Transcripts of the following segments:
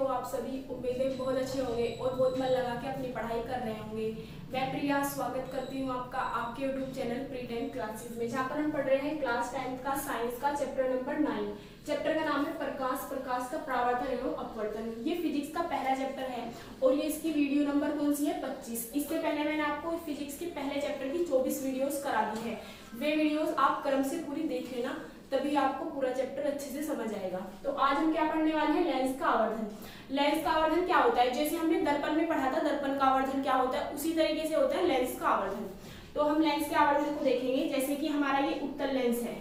हो आप सभी? उम्मीद है बहुत अच्छे होंगे और बहुत मन लगा के अपनी पढ़ाई कर रहे होंगे। मैं प्रिया स्वागत करती हूँ आपका आपके यूट्यूब चैनल प्री 10 क्लासेस में, जहाँ पर हम पढ़ रहे हैं क्लास 10 का साइंस का चैप्टर नंबर 9। चैप्टर का नाम है प्रकाश का परावर्तन एवं अपवर्तन। ये फिजिक्स का पहला चैप्टर है और ये इसकी वीडियो नंबर कौन सी है? 25। इससे पहले मैंने आपको फिजिक्स के पहले चैप्टर की 24 वीडियोस करा दी है। वे वीडियोस आप क्रम से पूरी देख लेना, तभी आपको पूरा चैप्टर अच्छे से समझ आएगा। तो आज हम क्या पढ़ने वाले हैं? लेंस का आवर्धन। लेंस का आवर्धन क्या होता है? जैसे हमने दर्पण में पढ़ा था दर्पण का आवर्धन क्या होता है, उसी तरीके से होता है लेंस का आवर्धन। तो हम लेंस के आवर्धन को देखेंगे। जैसे कि हमारा ये उत्तल लेंस है,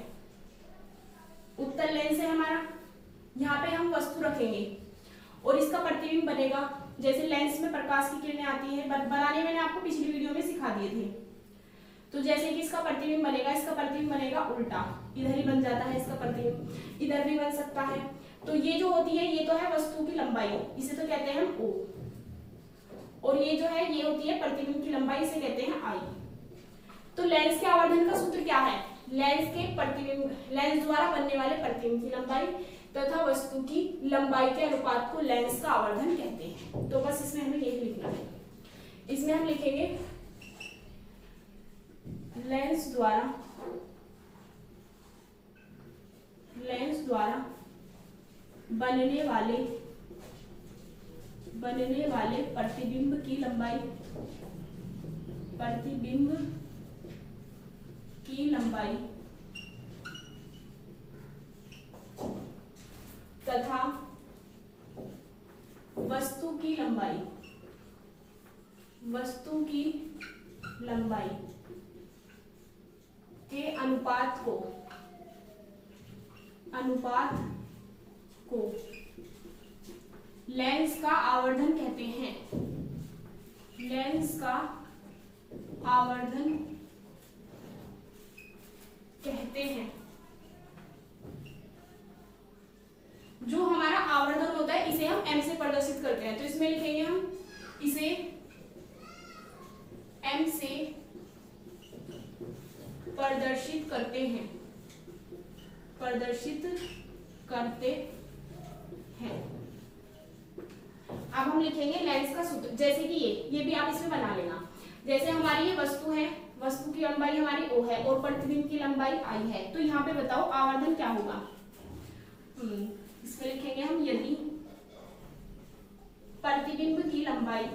उत्तल लेंस है हमारा। यहाँ पे हम वस्तु रखेंगे और इसका प्रतिबिंब बनेगा। जैसे लेंस में प्रकाश की किरणें आती है, बनाने मैंने आपको पिछली वीडियो में सिखा दिए थे। तो जैसे कि इसका प्रतिबिंब बनेगा, इसका प्रतिबिंब बनेगा उल्टा, इधर ही बन जाता है इसका प्रतिबिंब, इधर भी बन सकता है। तो ये जो होती है, ये तो है वस्तु की लंबाई, इसे तो कहते हैं हम O। और ये जो है ये होती है प्रतिबिंब की लंबाई, इसे कहते हैं I। तो लेंस के आवर्धन का सूत्र क्या है? लेंस के प्रतिबिंब, लेंस द्वारा बनने वाले प्रतिबिंब की लंबाई तथा वस्तु की लंबाई के अनुपात को लेंस का आवर्धन कहते हैं। तो बस इसमें हमें यही लिखना है। इसमें हम लिखेंगे लेंस द्वारा बनने वाले प्रतिबिंब की लंबाई तथा वस्तु की लंबाई के अनुपात को लेंस का आवर्धन कहते हैं। लेंस का आवर्धन कहते हैं। जो हमारा आवर्धन होता है इसे हम m से प्रदर्शित करते हैं। तो इसमें लिखेंगे हम इसे m से प्रदर्शित करते हैं। अब हम लिखेंगे लेंस का सूत्र। जैसे कि ये भी आप इसमें बना लेना। जैसे हमारी ये वस्तु है, वस्तु की लंबाई हमारी O है और प्रतिबिंब की लंबाई I है। तो यहाँ पे बताओ आवर्धन क्या होगा? इसमें लिखेंगे हम यदि प्रतिबिंब की लंबाई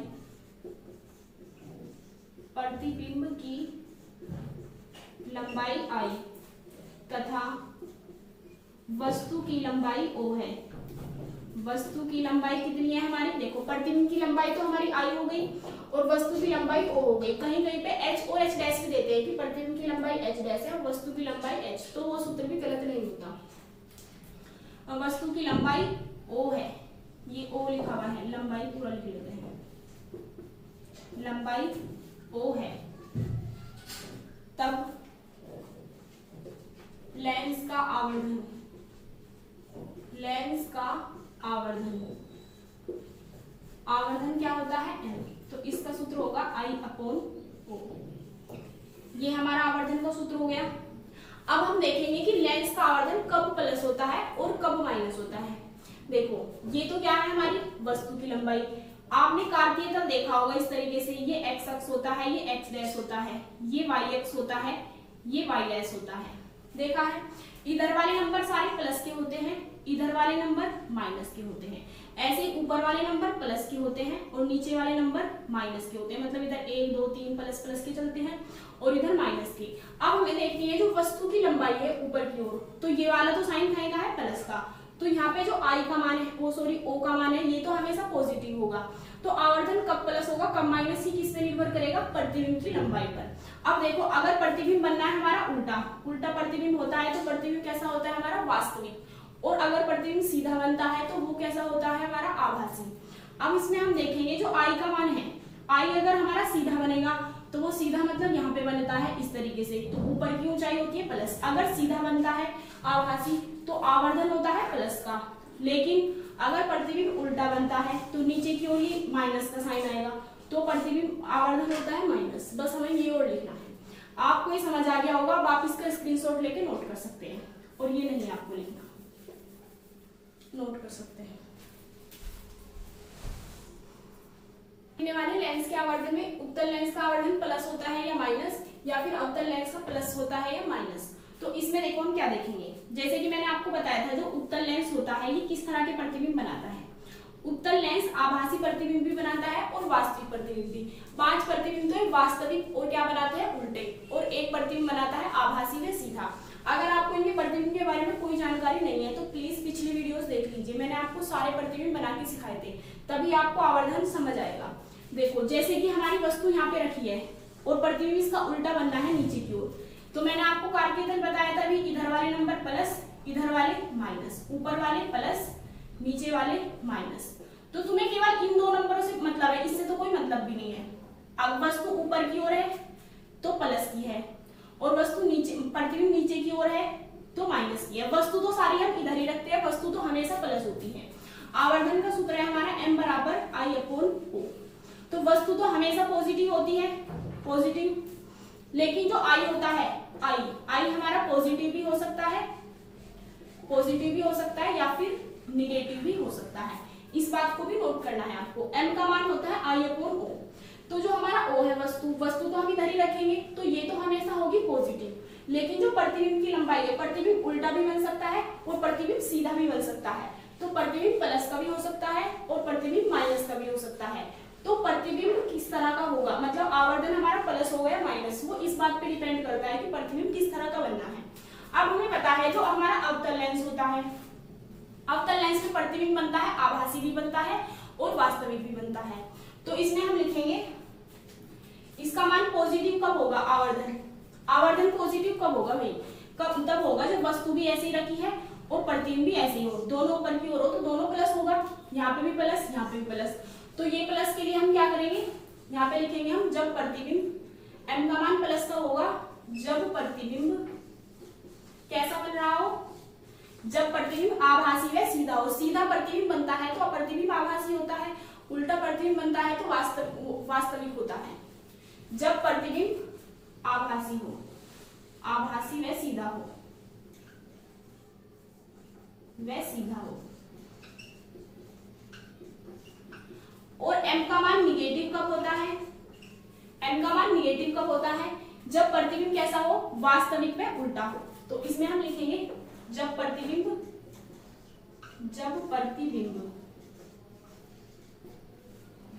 I तथा वस्तु की लंबाई O है। वस्तु की लंबाई कितनी है हमारी? देखो प्रतिबिंब की लंबाई तो हमारी I हो गई और वस्तु की लंबाई O हो गई। कहीं कहीं पे H और H डैश भी देते हैं कि प्रतिबिंब की लंबाई H डैश है और वस्तु की लंबाई H, तो वो सूत्र भी गलत नहीं होता। और वस्तु की लंबाई O है, ये O लिखा हुआ है, लंबाई पूरा लिख लेते हैं, लंबाई O है, तब लेंस का आवर्धन क्या होता है? m। तो इसका सूत्र होगा I/O। ये हमारा आवर्धन का सूत्र हो गया। अब हम देखेंगे कि लेंस का आवर्धन कब प्लस होता है और कब माइनस होता है। देखो ये तो क्या है हमारी वस्तु की लंबाई। आपने कार्तीय तल देखा होगा इस तरीके से, ये x अक्ष होता है, ये x डैश होता है, ये y अक्ष होता है, ये y डैश होता है। देखा है? इधर वाले नंबर सारे प्लस के होते हैं, इधर वाले नंबर माइनस के होते हैं। ऐसे ऊपर वाले नंबर प्लस के होते हैं और नीचे वाले नंबर माइनस के होते हैं। मतलब इधर 1 2 3 प्लस के चलते हैं और इधर माइनस के। अब हमें देखनी है जो वस्तु की लंबाई है ऊपर की ओर, तो ये वाला तो साइन खाएगा है प्लस का, तो यहाँ पे जो I का मान है O का मान है, ये तो हमेशा पॉजिटिव होगा। तो आवर्धन कब प्लस होगा कब माइनस, ही किस पे निर्भर करेगा? प्रतिबिंब की लंबाई पर। अब देखो अगर प्रतिबिंब बनना है हमारा उल्टा प्रतिबिंब होता है, तो प्रतिबिंब कैसा होता है हमारा? वास्तविक। और अगर प्रतिबिंब सीधा बनता है तो वो कैसा होता है हमारा? आभासी। अब इसमें हम देखेंगे जो I का मान है, I अगर हमारा सीधा बनेगा तो वो सीधा मतलब यहाँ पे बनता है इस तरीके से, तो ऊपर की ऊंचाई होती है प्लस। अगर सीधा बनता है आभासी तो आवर्धन होता है प्लस का। लेकिन अगर प्रतिबिंब उल्टा बनता है तो नीचे की ओर ही माइनस का साइन आएगा, तो प्रतिबिंब आवर्धन होता है माइनस। बस हमें ये और लिखना है। आपको ये समझ आ गया होगा, आप इसका स्क्रीनशॉट लेके नोट कर सकते हैं, और ये नहीं आपको लिखना, नोट कर सकते हैं। लेंस के आवर्धन में उत्तल लेंस का आवर्धन प्लस होता है या माइनस, या फिर अवतल लेंस का प्लस होता है या माइनस। तो इसमें देखो हम क्या देखेंगे, जैसे कि मैंने आपको बताया था जो उत्तल लेंस होता है ये किस तरह के प्रतिबिंब बनाता है। उत्तल लेंस आभासी प्रतिबिंब भी बनाता है और वास्तविक प्रतिबिंब भी। 5 प्रतिबिंब तो वास्तविक और क्या बनाते हैं, उल्टे, और एक प्रतिबिंब बनाता है आभासी व सीधा। अगर आपको इनके प्रतिबिंब के बारे में कोई जानकारी नहीं है तो प्लीज पिछली वीडियोस देख लीजिए, मैंने आपको सारे प्रतिबिंब बना के सिखाए थे, तभी आपको आवर्धन समझ आएगा। देखो जैसे कि हमारी वस्तु यहाँ पे रखी है और प्रतिबिंब इसका उल्टा बनना है नीचे की ओर, तो मैंने आपको कार्तीय तल बताया था अभी, इधर वाले नंबर प्लस, इधर वाले माइनस, ऊपर वाले प्लस, नीचे वाले माइनस। तो तुम्हें केवल इन 2 नंबरों से मतलब है, इससे तो कोई मतलब भी नहीं है। अब वस्तु ऊपर की ओर है तो प्लस की है, और वस्तु नीचे, प्रतिबिंब नीचे की ओर है तो माइनस की है। वस्तु तो सारी हम इधर ही रखते हैं, वस्तु तो हमेशा प्लस होती है। आवर्धन का सूत्र है हमारा m बराबर I/O। तो वस्तु तो हमेशा पॉजिटिव होती है, पॉजिटिव, लेकिन जो I होता है, I हमारा पॉजिटिव भी हो सकता है, पॉजिटिव भी हो सकता है या फिर निगेटिव भी हो सकता है। इस बात को भी नोट करना है आपको। m का मान होता है I/O। तो जो हमारा O है वस्तु तो हम इधर ही रखेंगे, तो ये तो हमेशा होगी पॉजिटिव, लेकिन जो प्रतिबिंब की लंबाई है, प्रतिबिंब उल्टा भी बन सकता है और प्रतिबिंब सीधा भी बन सकता है। तो प्रतिबिंब प्लस का भी हो सकता है और प्रतिबिंब माइनस का भी हो सकता है। तो प्रतिबिंब किस तरह का होगा, मतलब आवर्धन हमारा प्लस हो गया माइनस, वो इस बात पे डिपेंड करता है कि प्रतिबिंब किस तरह का बनना है। अब हमें पता है जो हमारा अवतल लेंस होता है, अवतल लेंस में प्रतिबिंब बनता है, आभासी भी बनता है और वास्तविक भी बनता है। तो इसमें हम लिखेंगे इसका मान पॉजिटिव कब होगा, आवर्धन पॉजिटिव कब होगा भाई, कब तब होगा जब वस्तु भी ऐसी रखी है और प्रतिबिंब भी ऐसे ही हो, दोनों ऊपर की ओर हो, तो दोनों प्लस होगा, यहाँ पे भी प्लस, यहाँ पे भी प्लस। तो ये प्लस के लिए हम क्या करेंगे, यहाँ पे लिखेंगे हम जब प्रतिबिंब m का मान प्लस का होगा, जब प्रतिबिंब कैसा बन रहा हो, जब प्रतिबिंब आभासी व सीधा हो। सीधा प्रतिबिंब बनता है तो प्रतिबिंब आभासी होता है, उल्टा प्रतिबिंब बनता है तो वास्तविक होता है। जब प्रतिबिंब आभासी हो, आभासी व सीधा हो, व सीधा हो, और m का मान निगेटिव कब होता है, m का मान निगेटिव कब होता है, जब प्रतिबिंब कैसा हो, वास्तविक में उल्टा हो। तो इसमें हम लिखेंगे जब प्रतिबिंब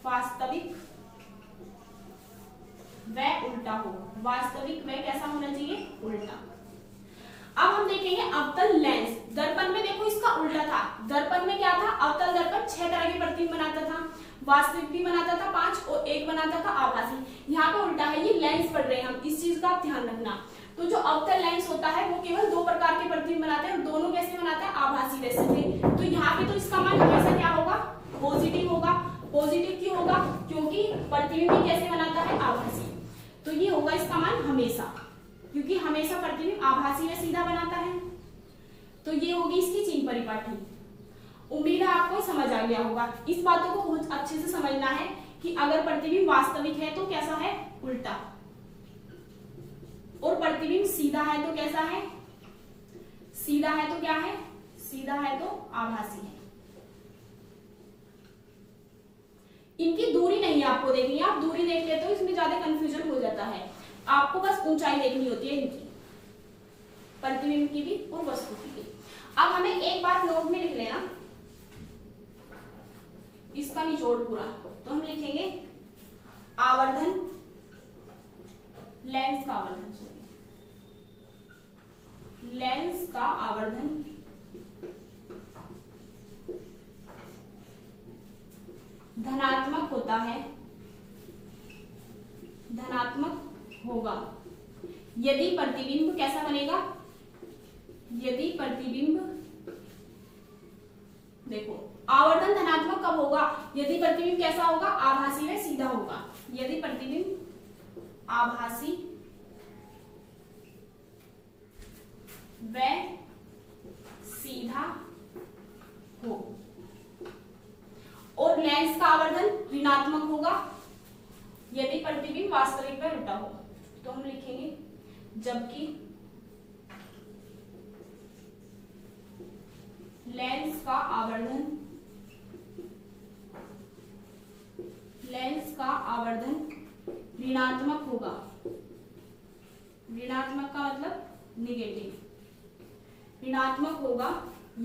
वास्तविक व उल्टा हो, वास्तविक व कैसा होना चाहिए, उल्टा। अब हम देखेंगे अवतल लेंस। दर्पण में देखो इसका उल्टा था, दर्पण में क्या था, अवतल दर्पण 6 तरह के प्रतिबिंब बनाता था, वास्तविक भी बनाता था 5 और एक बनाता था आभासी। यहाँ पे उल्टा है, ये लेंस पढ़ रहे हैं हम, इस चीज का ध्यान रखना। तो जो अवतल लेंस होता है वो केवल 2 प्रकार के प्रतिबिंब बनाते हैं, दोनों कैसे बनाते हैं, आभासी व सीधे। तो यहाँ पे तो इसका मान हमेशा क्या होगा, पॉजिटिव होगा। पॉजिटिव क्यों होगा, क्योंकि प्रतिबिंब भी कैसे बनाता है, आभासी। तो ये होगा इसका मान हमेशा, क्योंकि हमेशा प्रतिबिंब आभासी व सीधा बनाता है। तो ये होगी इसकी चिन्ह परिपाटी। उम्मीद है आपको समझ आ गया होगा। इस बातों को बहुत अच्छे से समझना है कि अगर प्रतिबिंब वास्तविक है तो कैसा है, उल्टा, और प्रतिबिंब सीधा है तो कैसा है, सीधा है तो क्या है, सीधा है तो आभासी है। इनकी दूरी नहीं आपको देखनी है, आप दूरी देख लेते हो इसमें ज्यादा कंफ्यूजन हो जाता है। आपको बस ऊंचाई देखनी होती है इनकी, प्रतिबिंब की भी और वस्तु की भी। अब हमें एक बात नोट में लिख लेना, इसका निचोड़ पूरा। तो हम लिखेंगे आवर्धन, लेंस का आवर्धन, लेंस का आवर्धन धनात्मक होता है, धनात्मक होगा यदि प्रतिबिंब कैसा बनेगा, यदि प्रतिबिंब, देखो आवर्धन धनात्मक कब होगा, यदि प्रतिबिंब कैसा होगा, आभासी व सीधा होगा। यदि प्रतिबिंब आभासी व सीधा हो और लेंस का आवर्धन ऋणात्मक होगा यदि प्रतिबिंब वास्तविक व उल्टा हो। तो हम लिखेंगे जबकि लेंस का आवर्धन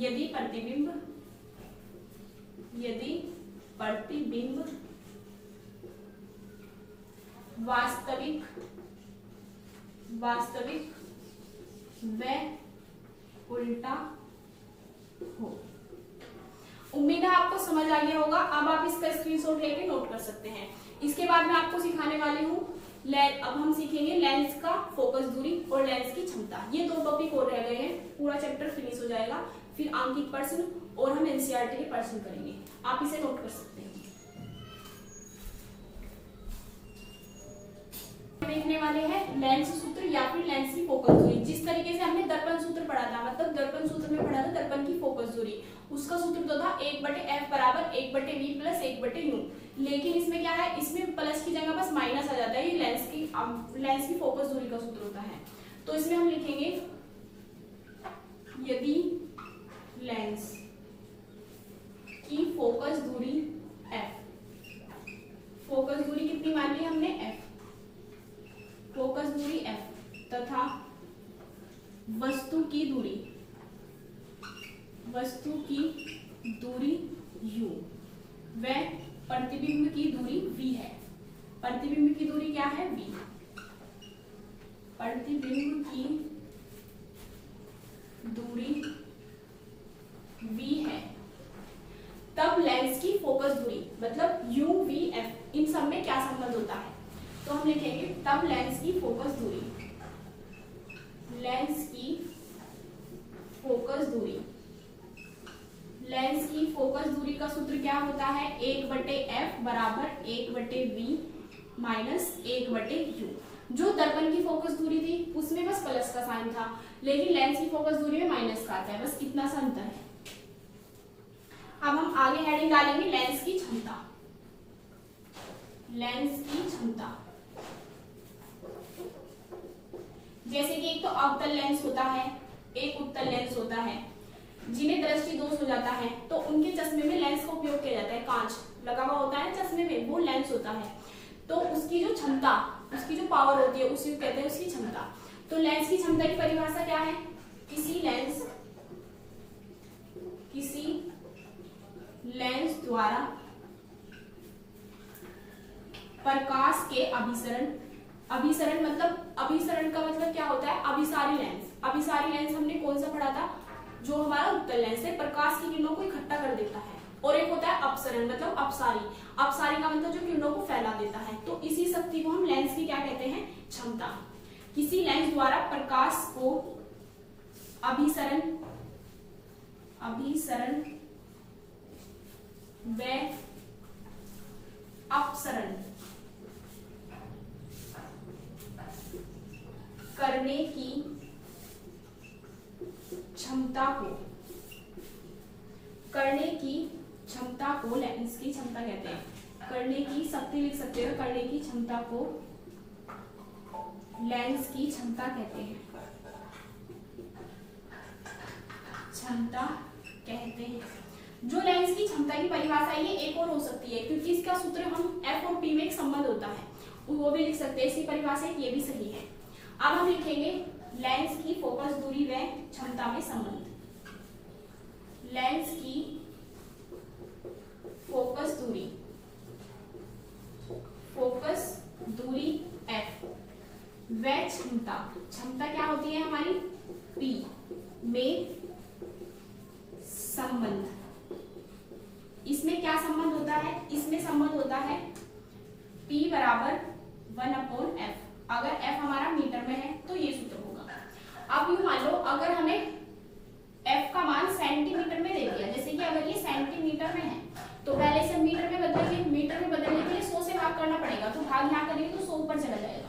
यदि प्रतिबिंब वास्तविक व उल्टा हो। उम्मीद है आपको समझ आ गया होगा। अब आप इसका स्क्रीनशॉट लेके नोट कर सकते हैं। इसके बाद मैं आपको सिखाने वाली हूँ अब हम सीखेंगे लेंस का फोकस दूरी और लेंस की क्षमता। ये दो टॉपिक और रह गए हैं, पूरा चैप्टर फिनिश हो जाएगा। फिर आंकिक प्रश्न और हम एनसीईआरटी के प्रश्न करेंगे। आप इसे नोट कर सकते हैं। देखने वाले हैं लेंस सूत्र या फिर लेंस की फोकस दूरी। जिस तरीके से हमने दर्पण सूत्र पढ़ा था, मतलब दर्पण सूत्र में पढ़ा था दर्पण की फोकस दूरी, उसका सूत्र तो था 1/f बराबर 1/v प्लस 1/u। लेकिन इसमें क्या है, इसमें प्लस की जगह बस माइनस आ जाता है। ये लेंस की फोकस दूरी का सूत्र होता है। तो इसमें हम लिखेंगे यदि लेंस की फोकस दूरी f, फोकस दूरी कितनी मान ली हमने f, फोकस दूरी f तथा वस्तु की दूरी u व प्रतिबिंब की दूरी v है। प्रतिबिंब की दूरी क्या है, v। प्रतिबिंब की दूरी v है, तब लेंस की फोकस दूरी मतलब u v f, इन सब में क्या संबंध होता है। तो हम लिखेंगे तब लेंस की फोकस दूरी का सूत्र क्या होता है, 1/f बराबर 1/v माइनस 1/u। जो दर्पण की फोकस दूरी थी उसमें बस प्लस का साइन था, लेकिन लेंस की फोकस दूरी में माइनस का आता है, बस इतना सा अंतर है। अब हम आगे हेडिंग डालेंगे लेंस की क्षमता। जैसे कि एक तो अवतल लेंस होता है, एक उत्तल लेंस होता है। जिन्हें दृष्टि दोष हो जाता है तो उनके चश्मे में लेंस का उपयोग किया जाता है। कांच लगा हुआ होता है चश्मे में, वो लेंस होता है। तो उसकी जो क्षमता, उसकी जो पावर होती है उसी को कहते हैं उसकी क्षमता। तो लेंस की क्षमता की परिभाषा क्या है, किसी लेंस द्वारा प्रकाश के अभिसरण मतलब अभिसरण का मतलब क्या होता है, अभिसारी लेंस। अभिसारी लेंस हमने कौन सा पढ़ा था, जो हमारा उत्तल लेंस है, प्रकाश की किरणों को इकट्ठा कर देता है। और एक होता है अपसरण मतलब अपसारी। अपसारी का मतलब जो किरणों को फैला देता है। तो इसी शक्ति को हम लेंस की क्या कहते हैं, क्षमता। किसी लेंस द्वारा प्रकाश को अभिसरण व अपसरण करने की क्षमता को लेंस की क्षमता कहते हैं। करने की शक्ति लिख सकते हो, करने की क्षमता को लेंस की क्षमता कहते हैं। जो लेंस की क्षमता की परिभाषा ये एक और हो सकती है, क्योंकि इसका सूत्र हम f और p में एक संबंध होता है, वो भी लिख सकते हैं। इसकी परिभाषा ये भी सही है। अब हम लिखेंगे लेंस की फोकस दूरी व क्षमता में संबंध। लेंस की फोकस दूरी f व क्षमता क्या होती है हमारी, p में संबंध। इसमें क्या संबंध होता है, इसमें संबंध होता है p बराबर 1/f। अगर f हमारा मीटर में है तो ये सूत्र होगा। अब यूं मान लो अगर हमें f का मान सेंटीमीटर में दे दिया, जैसे कि अगर ये सेंटीमीटर में है तो पहले से मीटर में बदलेंगे। मीटर में बदलने के लिए 100 से भाग करना पड़ेगा, तो भाग यहाँ करेंगे तो 100 ऊपर चला जाएगा।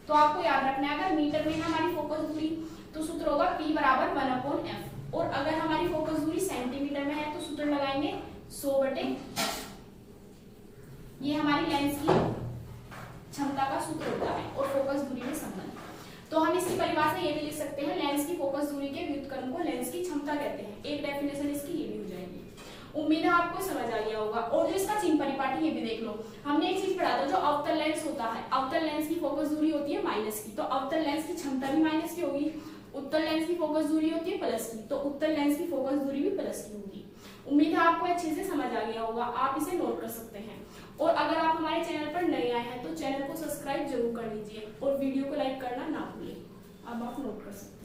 तो आपको याद रखना है अगर मीटर में है हमारी फोकस दूरी तो सूत्र होगा p बराबर 1/f। और अगर हमारी फोकस दूरी सेंटीमीटर में है तो सूत्र लगाएंगे 100/f। ये हमारी लेंस की क्षमता का सूत्र होता है और फोकस दूरी में संबंध। तो हम इसकी परिभाषा ये भी लिख सकते हैं, लेंस की फोकस दूरी के व्युत्क्रम को लेंस की क्षमता कहते हैं। एक डेफिनेशन इसकी ये भी हो जाएगी। उम्मीद है आपको समझ आ गया होगा। और जो इसका चिन्ह परिपाटी ये भी देख लो। हमने एक चीज पढ़ा था, जो अवतल लेंस होता है, अवतल लेंस की फोकस दूरी होती है माइनस की, तो अवतल लेंस की क्षमता भी माइनस की होगी। उत्तल लेंस की फोकस दूरी होती है प्लस की, तो उत्तल लेंस की फोकस दूरी भी प्लस की होगी। उम्मीद है आपको अच्छे से समझ आ गया होगा, आप इसे नोट कर सकते हैं। और अगर आप हमारे चैनल पर नए आए हैं तो चैनल को सब्सक्राइब जरूर कर लीजिए और वीडियो को लाइक करना ना भूलें। अब आप नोट कर सकते हैं।